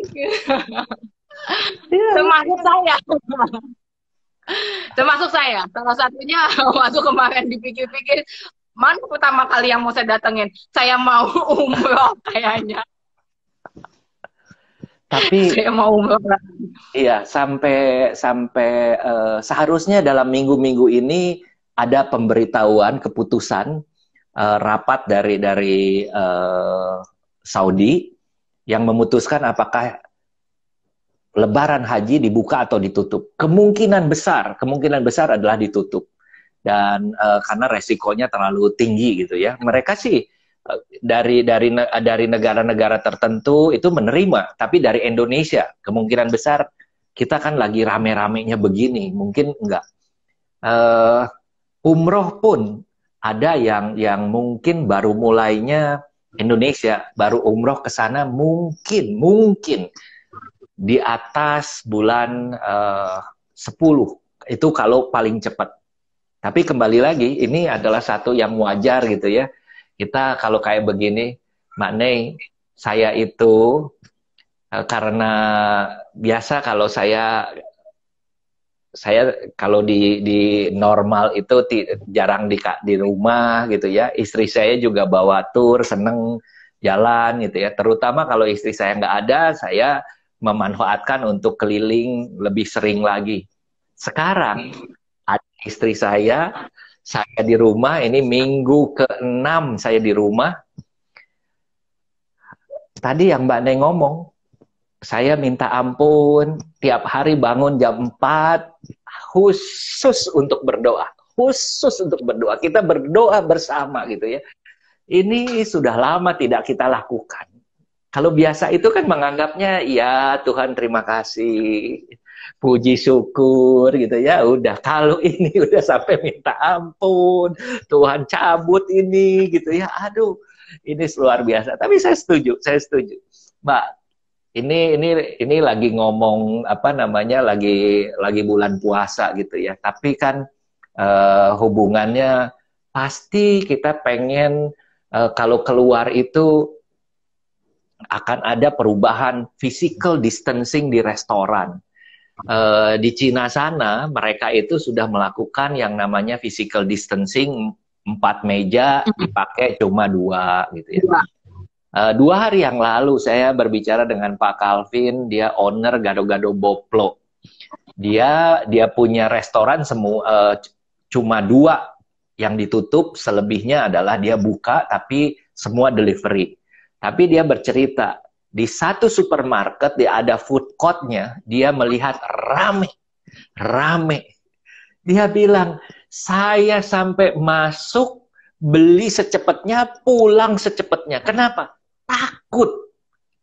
Termasuk saya. Salah satunya waktu kemarin dipikir-pikir, mana pertama kali yang mau saya datengin? Saya mau umroh kayaknya. Tapi saya mau umroh. Iya, sampai seharusnya dalam minggu-minggu ini ada pemberitahuan keputusan rapat dari Saudi yang memutuskan apakah Lebaran Haji dibuka atau ditutup. Kemungkinan besar adalah ditutup. Dan karena resikonya terlalu tinggi gitu ya. Mereka sih dari negara-negara tertentu itu menerima, tapi dari Indonesia kemungkinan besar kita kan lagi rame-ramenya begini, mungkin enggak. Umroh pun ada yang mungkin baru mulainya Indonesia, baru umroh ke sana mungkin di atas bulan 10 itu kalau paling cepat. Tapi kembali lagi, ini adalah satu yang wajar gitu ya. Kita kalau kayak begini, Mbak Nei, saya itu karena biasa kalau saya kalau di normal itu jarang di rumah gitu ya. Istri saya juga bawa tur, seneng jalan gitu ya. Terutama kalau istri saya nggak ada, saya memanfaatkan untuk keliling lebih sering lagi. Sekarang istri saya di rumah, ini minggu ke-6 saya di rumah. Tadi yang Mbak Neng ngomong, saya minta ampun tiap hari bangun jam 4 khusus untuk berdoa. Khusus untuk berdoa. Kita berdoa bersama gitu ya. Ini sudah lama tidak kita lakukan. Kalau biasa itu kan menganggapnya, ya Tuhan terima kasih, puji syukur gitu ya. Udah, kalau ini udah sampai minta ampun, Tuhan cabut ini gitu ya. Aduh, ini luar biasa. Tapi saya setuju. Mbak, ini lagi ngomong apa namanya, lagi bulan puasa gitu ya. Tapi kan hubungannya pasti kita pengen kalau keluar itu akan ada perubahan physical distancing di restoran. Di Cina sana mereka itu sudah melakukan yang namanya physical distancing, 4 meja dipakai cuma 2 gitu ya. 2 hari yang lalu saya berbicara dengan Pak Calvin, dia owner Gado-Gado Boplo. Dia punya restoran cuma 2 yang ditutup, selebihnya adalah dia buka tapi semua delivery. Tapi dia bercerita, di satu supermarket dia ada food court-nya, dia melihat rame. Dia bilang, saya sampai masuk, beli secepatnya, pulang secepatnya. Kenapa? Takut.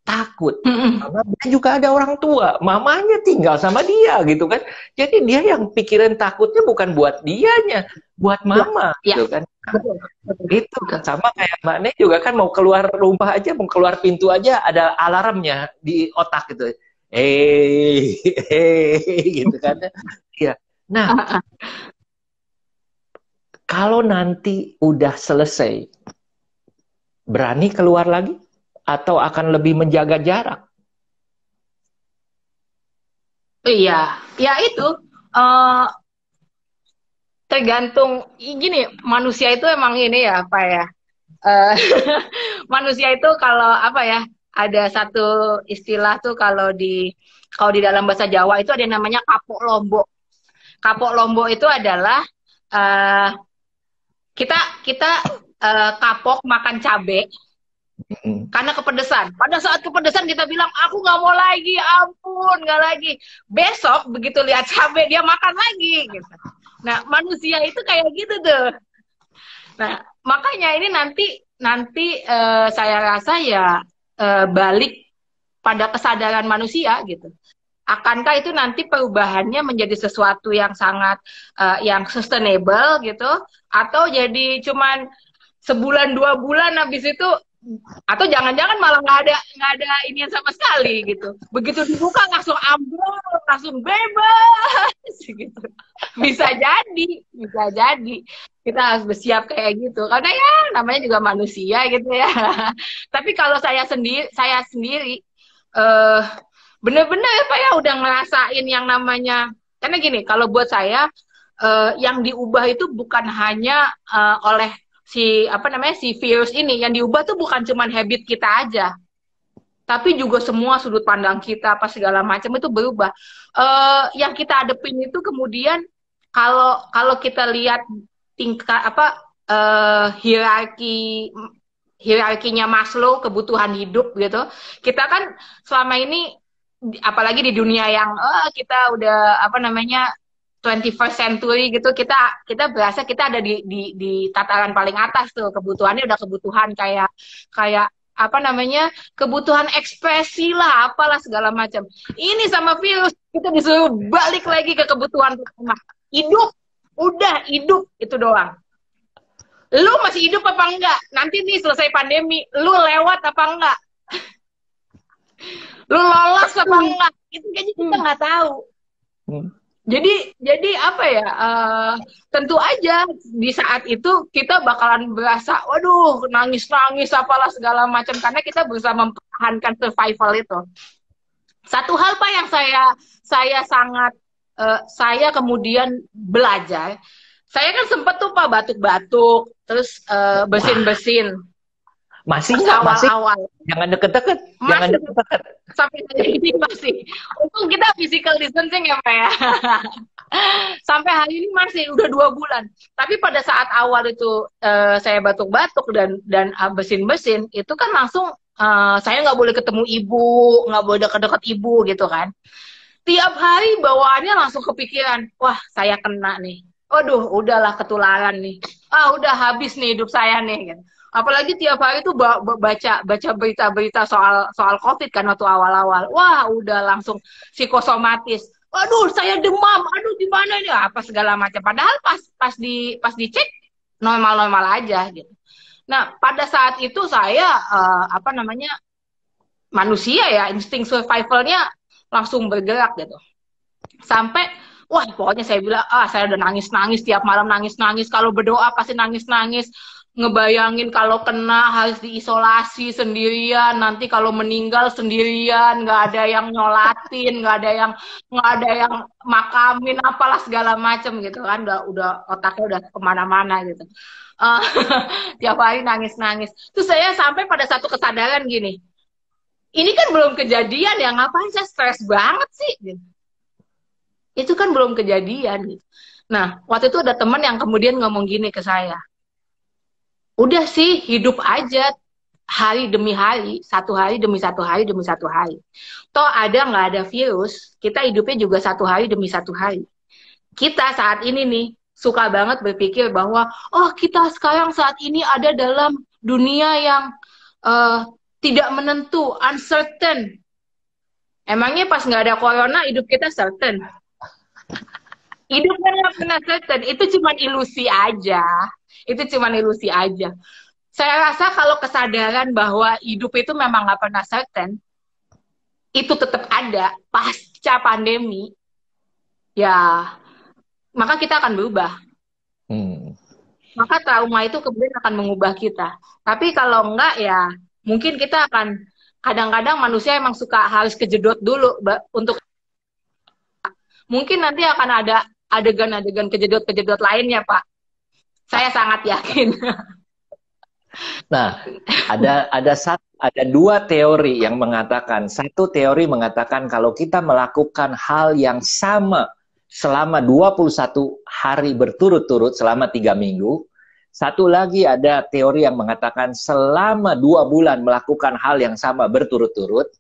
Karena dia juga ada orang tua, mamanya tinggal sama dia gitu kan. Jadi dia yang pikirin takutnya bukan buat dianya, buat mama gitu kan. Itu sama kayak Mbak Ne juga kan, mau keluar rumah aja, mau keluar pintu aja ada alarmnya di otak gitu. Gitu kan. Iya. Nah, kalau nanti udah selesai, berani keluar lagi? Atau akan lebih menjaga jarak? Iya, ya itu tergantung. Gini, manusia itu emang ini ya, apa ya? Manusia itu kalau apa ya? Ada satu istilah tuh kalau di dalam bahasa Jawa itu ada yang namanya kapok lombok. Kapok lombok itu adalah kita kapok makan cabai karena kepedesan. Pada saat kepedesan kita bilang, aku nggak mau lagi, ampun, nggak lagi. Besok begitu lihat cabai dia makan lagi. Gitu. Nah, manusia itu kayak gitu tuh. Nah, makanya ini nanti saya rasa ya balik pada kesadaran manusia gitu. Akankah itu nanti perubahannya menjadi sesuatu yang sangat yang sustainable gitu, atau jadi cuman sebulan 2 bulan habis itu, atau jangan-jangan malah nggak ada ini sama sekali gitu. Begitu dibuka langsung ambrol, langsung bebas gitu. Bisa jadi kita harus bersiap kayak gitu, karena ya namanya juga manusia gitu ya. Tapi kalau saya sendiri bener-bener apa ya, udah ngerasain yang namanya, karena gini, kalau buat saya yang diubah itu bukan hanya oleh si virus ini. Yang diubah tuh bukan cuman habit kita aja, tapi juga semua sudut pandang kita, apa segala macam itu berubah. Yang kita hadepin itu kemudian kalau kita lihat tingkat hierarkinya Maslow, kebutuhan hidup gitu. Kita kan selama ini, apalagi di dunia yang kita udah 21st century gitu, kita berasa kita ada di tataran paling atas tuh. Kebutuhannya udah kebutuhan kayak kebutuhan ekspresi lah, apalah segala macam. Ini sama virus kita disuruh balik lagi ke kebutuhan pertama, hidup. Udah hidup itu doang. Lu masih hidup apa enggak? Nanti nih selesai pandemi, lu lewat apa enggak? Lu lolos apa enggak? Itu kayaknya kita nggak tahu. Jadi apa ya? Tentu aja di saat itu kita bakalan berasa, waduh, nangis apalah segala macam, karena kita berusaha mempertahankan survival itu. Satu hal Pak yang saya sangat saya kemudian belajar. Saya kan sempet tuh Pak batuk-batuk, terus bersin-bersin. Masih nggak? Awal-awal. Jangan deket-deket. Jangan deket-deket. Sampai hari ini masih. Untung kita physical distancing ya Pak ya. Sampai hari ini masih, udah 2 bulan. Tapi pada saat awal itu saya batuk-batuk dan bersin-bersin, itu kan langsung saya nggak boleh ketemu ibu, nggak boleh deket-deket ibu gitu kan. Tiap hari bawaannya langsung kepikiran, wah saya kena nih. Waduh, udahlah ketularan nih. Ah, udah habis nih hidup saya nih. Gitu. Apalagi tiap hari tuh baca berita-berita soal COVID kan waktu awal-awal. Wah, udah langsung psikosomatis. Waduh, saya demam. Aduh, gimana ini? Apa segala macam. Padahal pas dicek normal-normal aja gitu. Nah, pada saat itu saya apa namanya? Manusia ya, insting survivalnya langsung bergerak gitu. Sampai wah pokoknya saya bilang saya udah nangis-nangis tiap malam, nangis-nangis, kalau berdoa pasti nangis-nangis, ngebayangin kalau kena harus diisolasi sendirian, nanti kalau meninggal sendirian, nggak ada yang nyolatin, nggak ada yang makamin, apalah segala macem gitu kan. Udah otaknya udah kemana-mana gitu. uh, Tiap hari nangis-nangis. Terus saya sampai pada satu kesadaran gini, ini kan belum kejadian ya, ngapain saya stres banget sih gitu. Itu kan belum kejadian gitu. Nah, waktu itu ada teman yang kemudian ngomong gini ke saya, udah sih hidup aja hari demi hari, satu hari demi satu hari demi satu hari. Toh ada nggak ada virus, kita hidupnya juga satu hari demi satu hari. Kita saat ini nih suka banget berpikir bahwa oh kita sekarang saat ini ada dalam dunia yang tidak menentu, uncertain. Emangnya pas nggak ada corona hidup kita certain? Hidupnya nggak pernah certain. Itu cuma ilusi aja. Itu cuma ilusi aja. Saya rasa kalau kesadaran bahwa hidup itu memang nggak pernah certain, itu tetap ada pasca pandemi, ya maka kita akan berubah. Maka trauma itu kemudian akan mengubah kita. Tapi kalau enggak ya mungkin kita akan, kadang-kadang manusia emang suka harus kejedot dulu untuk, mungkin nanti akan ada adegan-adegan kejedot-kejedot lainnya, Pak. Saya sangat yakin. Nah, ada dua teori yang mengatakan. Satu teori mengatakan kalau kita melakukan hal yang sama selama 21 hari berturut-turut selama 3 minggu. Satu lagi ada teori yang mengatakan selama 2 bulan melakukan hal yang sama berturut-turut.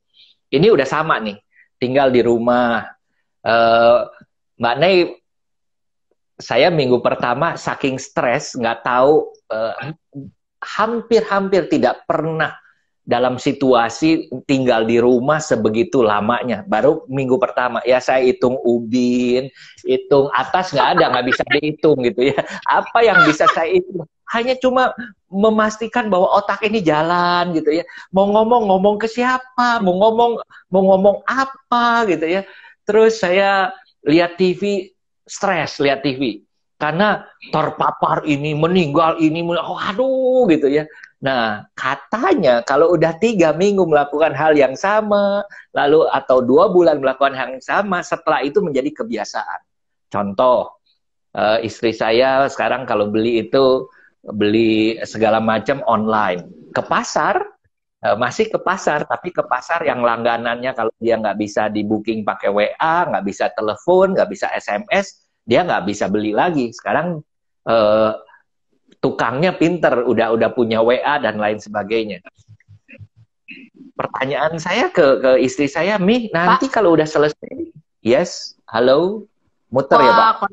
Ini udah sama nih, tinggal di rumah. Mbak Nei, saya minggu pertama saking stres, nggak tahu, hampir tidak pernah dalam situasi tinggal di rumah sebegitu lamanya. Baru minggu pertama, ya saya hitung ubin, hitung atas nggak bisa dihitung gitu ya. Apa yang bisa saya hitung? Hanya cuma memastikan bahwa otak ini jalan gitu ya. Mau ngomong ke siapa, mau ngomong apa gitu ya. Terus saya lihat TV, stres lihat TV. Karena terpapar ini, meninggal ini, aduh gitu ya. Nah, katanya kalau udah 3 minggu melakukan hal yang sama, lalu atau 2 bulan melakukan hal yang sama, setelah itu menjadi kebiasaan. Contoh, istri saya sekarang kalau beli segala macam online. Ke pasar, masih ke pasar, tapi ke pasar yang langganannya kalau dia nggak bisa di booking pakai WA, nggak bisa telepon, nggak bisa SMS, dia nggak bisa beli lagi. Sekarang tukangnya pinter, udah punya WA dan lain sebagainya. Pertanyaan saya ke istri saya, Mi, nanti Pak, kalau udah selesai, yes, halo, muter ya Pak?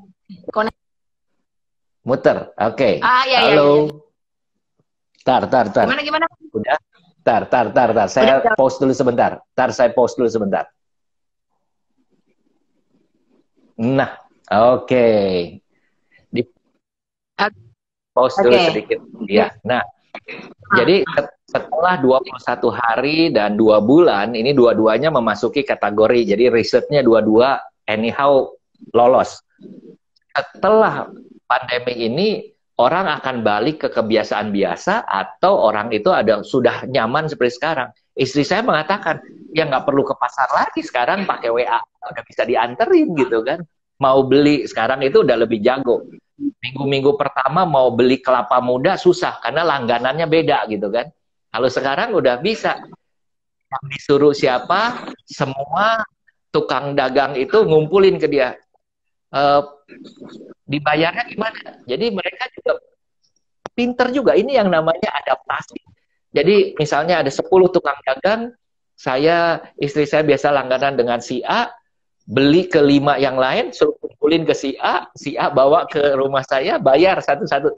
Muter, oke. Iya, halo. Iya. Tar. Gimana? Udah, tar. Saya pause dulu sebentar. Saya pause dulu sebentar. Nah, oke. Pause dulu sedikit. Ya. Nah, jadi setelah 21 hari dan 2 bulan, ini dua-duanya memasuki kategori. Jadi risetnya dua-dua anyhow lolos. Setelah pandemi ini, orang akan balik ke kebiasaan biasa atau orang itu sudah nyaman seperti sekarang. Istri saya mengatakan, ya nggak perlu ke pasar lagi, sekarang pakai WA, udah bisa dianterin gitu kan. Mau beli, sekarang itu udah lebih jago. Minggu-minggu pertama mau beli kelapa muda susah, karena langganannya beda gitu kan. Kalau sekarang udah bisa. Yang disuruh siapa, semua tukang dagang itu ngumpulin ke dia. Dibayarnya gimana? Jadi mereka juga pinter juga. Ini yang namanya adaptasi. Jadi misalnya ada 10 tukang dagang, istri saya biasa langganan dengan si A, beli ke 5 yang lain, suruh kumpulin ke si A bawa ke rumah saya, bayar satu-satu,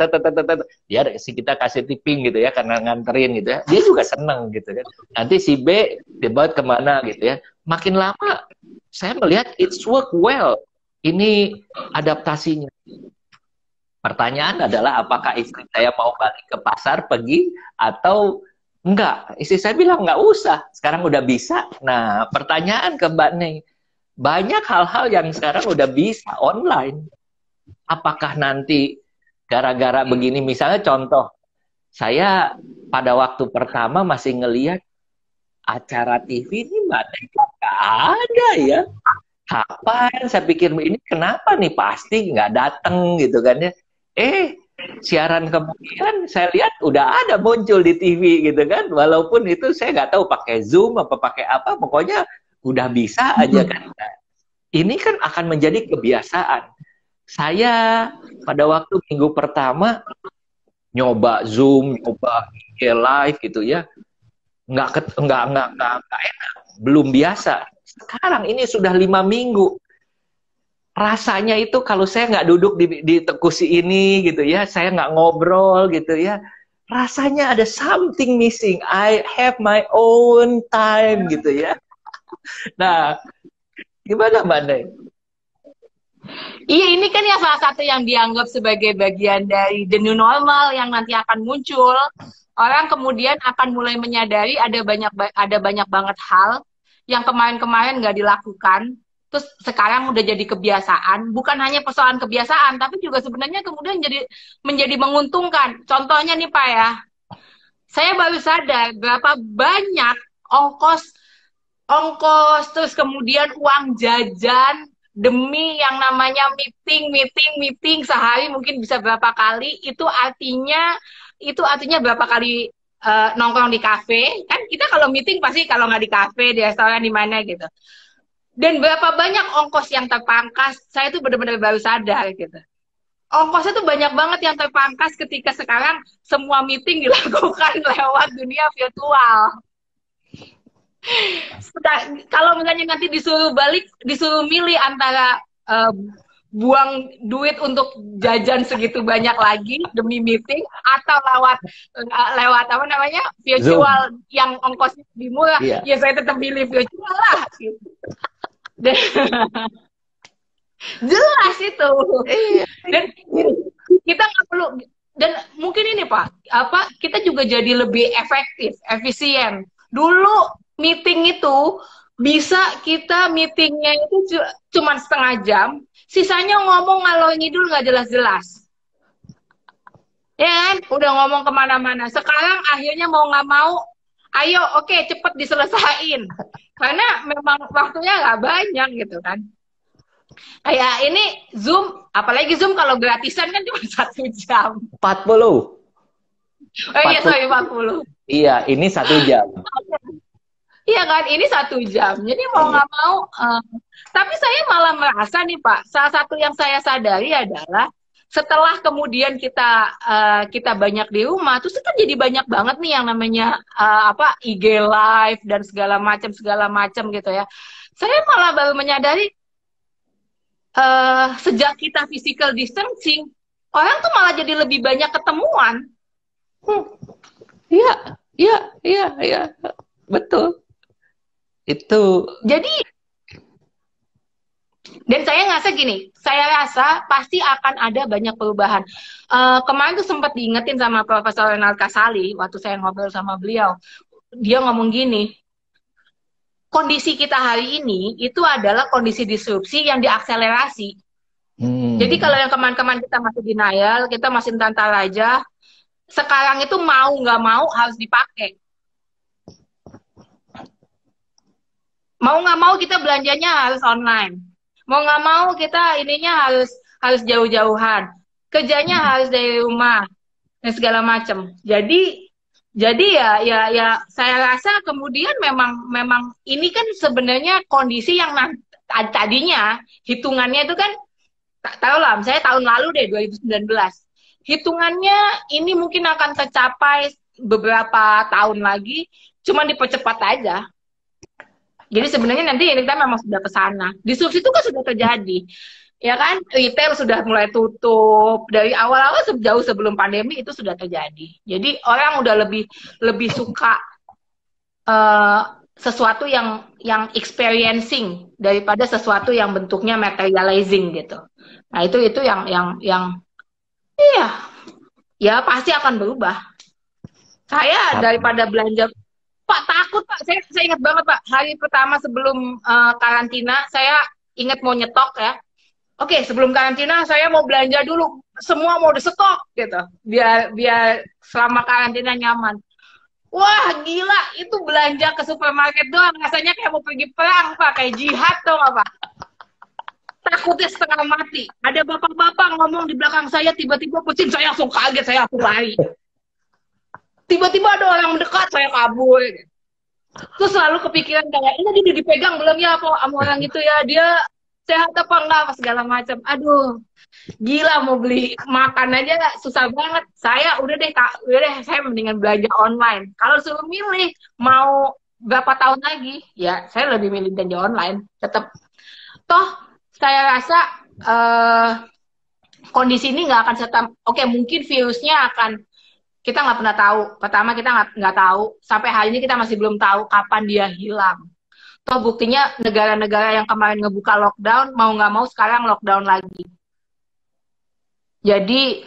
dia kita kasih tipping gitu ya, karena nganterin gitu ya, dia juga seneng gitu kan. Nanti si B dibawa kemana gitu ya. Makin lama saya melihat it's work well. Ini adaptasinya. Pertanyaan adalah apakah istri saya mau balik ke pasar pergi atau enggak? Istri saya bilang enggak usah, sekarang udah bisa. Nah, pertanyaan ke Mbak Neng, banyak hal-hal yang sekarang udah bisa online. Apakah nanti gara-gara begini, misalnya contoh, saya pada waktu pertama masih ngelihat acara TV ini Mbak Neng nggak ada ya. Kapan saya pikir ini kenapa nih, pasti nggak datang gitu kan ya. Siaran kemudian saya lihat udah ada muncul di TV gitu kan, walaupun itu saya nggak tahu pakai Zoom apa pakai apa, pokoknya udah bisa aja kan. Ini kan akan menjadi kebiasaan. Saya pada waktu minggu pertama nyoba Zoom, nyoba IG Live gitu ya, nggak enak, belum biasa. Sekarang ini sudah 5 minggu. Rasanya itu kalau saya nggak duduk di kursi ini gitu ya, saya nggak ngobrol gitu ya, rasanya ada something missing. I have my own time gitu ya. Nah, gimana Mbak Neng? Iya, ini kan ya salah satu yang dianggap sebagai bagian dari the new normal yang nanti akan muncul. Orang kemudian akan mulai menyadari ada banyak banget hal yang kemarin-kemarin nggak dilakukan. Terus sekarang udah jadi kebiasaan, bukan hanya persoalan kebiasaan, tapi juga sebenarnya kemudian menjadi menguntungkan. Contohnya nih Pak ya, saya baru sadar berapa banyak ongkos, terus kemudian uang jajan demi yang namanya meeting sehari mungkin bisa berapa kali. Itu artinya berapa kali nongkrong di kafe. Kan kita kalau meeting pasti kalau nggak di kafe, di restoran, di mana gitu. Dan berapa banyak ongkos yang terpangkas, saya tuh benar-benar baru sadar gitu. Ongkosnya tuh banyak banget yang terpangkas ketika sekarang semua meeting dilakukan lewat dunia virtual. Kalau misalnya nanti disuruh milih antara buang duit untuk jajan segitu banyak lagi demi meeting atau lewat apa namanya virtual Zoom yang ongkosnya lebih murah, ya saya tetap pilih virtual lah. Gitu. Jelas itu. Dan kita nggak perlu, dan mungkin ini Pak, kita juga jadi lebih efektif, efisien. Dulu meeting itu bisa kita meetingnya itu cuma setengah jam, sisanya ngomong ngalor ngidul nggak jelas-jelas. Ya kan? Udah ngomong kemana-mana. Sekarang akhirnya mau nggak mau, ayo oke, cepet diselesain. Karena memang waktunya nggak banyak gitu kan. Kayak ini Zoom, apalagi Zoom kalau gratisan kan cuma 1 jam. 40. Oh iya, sorry 40. Iya, ini 1 jam. Iya kan, ini 1 jam. Jadi mau nggak mau, tapi saya malah merasa nih Pak, salah satu yang saya sadari adalah setelah kemudian kita banyak di rumah, terus kita jadi banyak banget nih yang namanya IG live dan segala macam gitu ya. Saya malah baru menyadari sejak kita physical distancing, orang tuh malah jadi lebih banyak ketemuan. Iya, betul. Itu. Jadi dan saya ngerasa gini, saya rasa pasti akan ada banyak perubahan. Kemarin tuh sempat diingetin sama Profesor Renald Kasali waktu saya ngobrol sama beliau. Dia ngomong gini, kondisi kita hari ini itu adalah kondisi disrupsi yang diakselerasi. Jadi kalau yang kemarin-kemarin kita masih denial, kita masih tantang aja, sekarang itu mau nggak mau harus dipakai. Mau nggak mau kita belanjanya harus online. Mau nggak mau kita ininya harus jauh-jauhan. Kerjanya harus dari rumah dan segala macam. Jadi ya saya rasa kemudian memang ini kan sebenarnya kondisi yang tadinya hitungannya itu kan taruhlah saya tahun lalu deh 2019. Hitungannya ini mungkin akan tercapai beberapa tahun lagi, cuma dipercepat aja. Jadi sebenarnya nanti kita memang sudah ke sana. Disrupsi itu kan sudah terjadi. Ya kan, retail sudah mulai tutup. Dari awal-awal jauh sebelum pandemi itu sudah terjadi. Jadi orang udah lebih suka sesuatu yang experiencing daripada sesuatu yang bentuknya materializing gitu. Nah, itu yang iya, ya pasti akan berubah. Saya daripada belanja, Pak, takut Pak. Saya ingat banget Pak, hari pertama sebelum karantina, saya ingat mau nyetok ya. Oke, sebelum karantina saya mau belanja dulu, semua mau disetok gitu, biar selama karantina nyaman. Wah, gila, itu belanja ke supermarket doang, rasanya kayak mau pergi perang, Pak, kayak jihad tuh, Pak. Takutnya setengah mati. Ada bapak-bapak ngomong di belakang saya, tiba-tiba kucing, saya langsung kaget, saya langsung lari. Tiba-tiba ada orang mendekat, saya kabur. Terus selalu kepikiran kayak, ini dia dipegang belum ya, kok sama orang itu ya, dia sehat apa enggak, apa segala macam. Aduh, gila, mau beli makan aja susah banget. Saya udah deh Kak, saya mendingan belanja online. Kalau suruh milih mau berapa tahun lagi, ya saya lebih milih belanja online. Tetap toh saya rasa kondisi ini nggak akan oke, mungkin virusnya akan, kita nggak pernah tahu. Pertama kita nggak tahu, sampai hari ini kita masih belum tahu kapan dia hilang. Toh buktinya negara-negara yang kemarin ngebuka lockdown, mau nggak mau sekarang lockdown lagi. Jadi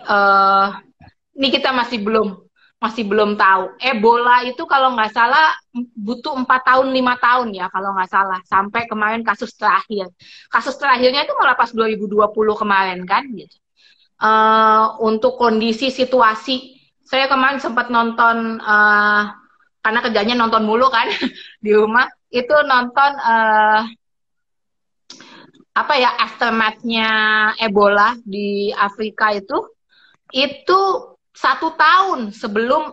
ini kita masih belum tahu. Ebola itu kalau nggak salah butuh 4 tahun 5 tahun ya kalau nggak salah, sampai kemarin kasus terakhir. Kasus terakhirnya itu malah pas 2020 kemarin kan gitu. Untuk kondisi situasi, saya kemarin sempat nonton karena kerjanya nonton mulu kan di rumah, itu nonton apa ya, aftermath-nya Ebola di Afrika itu 1 tahun sebelum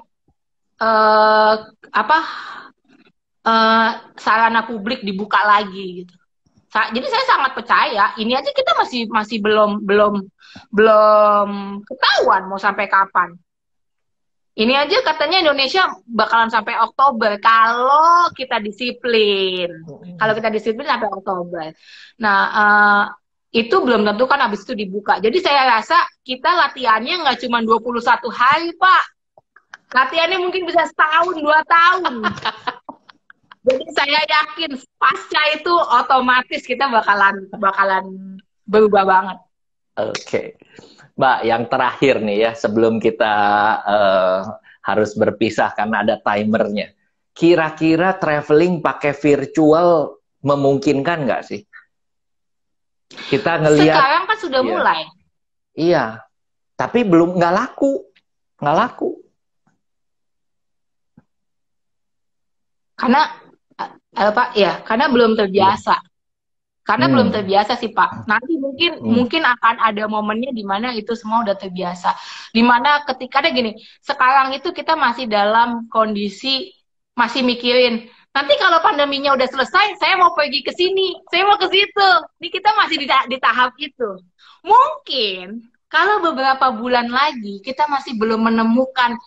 sarana publik dibuka lagi gitu. Jadi saya sangat percaya ini aja kita masih belum ketahuan mau sampai kapan. Ini aja katanya Indonesia bakalan sampai Oktober kalau kita disiplin. Kalau kita disiplin sampai Oktober. Nah, itu belum tentu kan habis itu dibuka. Jadi saya rasa kita latihannya nggak cuma 21 hari, Pak. Latihannya mungkin bisa setahun, 2 tahun. Jadi saya yakin pasca itu otomatis kita bakalan berubah banget. Oke. Mbak, yang terakhir nih ya, sebelum kita harus berpisah karena ada timernya. Kira-kira traveling pakai virtual memungkinkan nggak sih? Kita ngelihat. Sekarang kan sudah mulai. Iya, tapi nggak laku. Karena Pak, ya, karena belum terbiasa. Belum terbiasa sih Pak. Nanti mungkin akan ada momennya di mana itu semua udah terbiasa. Di mana ketika ada gini, sekarang itu kita masih dalam kondisi masih mikirin, nanti kalau pandeminya udah selesai, saya mau pergi ke sini, saya mau ke situ. Ini kita masih di tahap itu. Mungkin kalau beberapa bulan lagi kita masih belum menemukan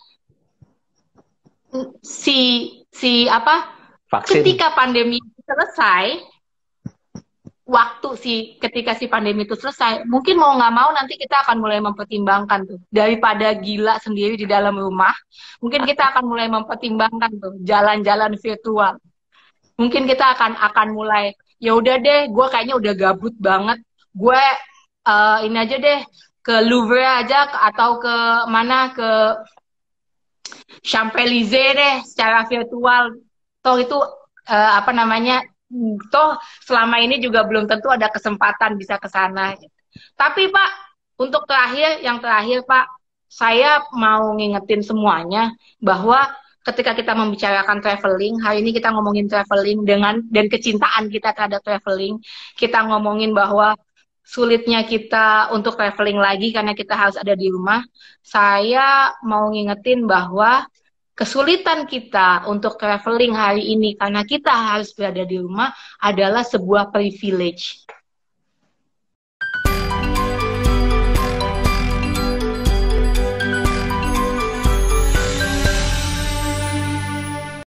vaksin. Ketika pandemi selesai, ketika si pandemi itu selesai, mungkin mau nggak mau nanti kita akan mulai mempertimbangkan tuh, daripada gila sendiri di dalam rumah, mungkin kita akan mulai mempertimbangkan tuh jalan-jalan virtual. Mungkin kita akan mulai, ya udah deh, gue kayaknya udah gabut banget, gue ini aja deh ke Louvre aja, atau ke mana, ke Champs-Élysées deh secara virtual. Toh itu toh selama ini juga belum tentu ada kesempatan bisa ke sana. Tapi Pak, untuk yang terakhir Pak, saya mau ngingetin semuanya bahwa ketika kita membicarakan traveling, hari ini kita ngomongin traveling dan kecintaan kita terhadap traveling, kita ngomongin bahwa sulitnya kita untuk traveling lagi karena kita harus ada di rumah. Saya mau ngingetin bahwa kesulitan kita untuk traveling hari ini karena kita harus berada di rumah adalah sebuah privilege.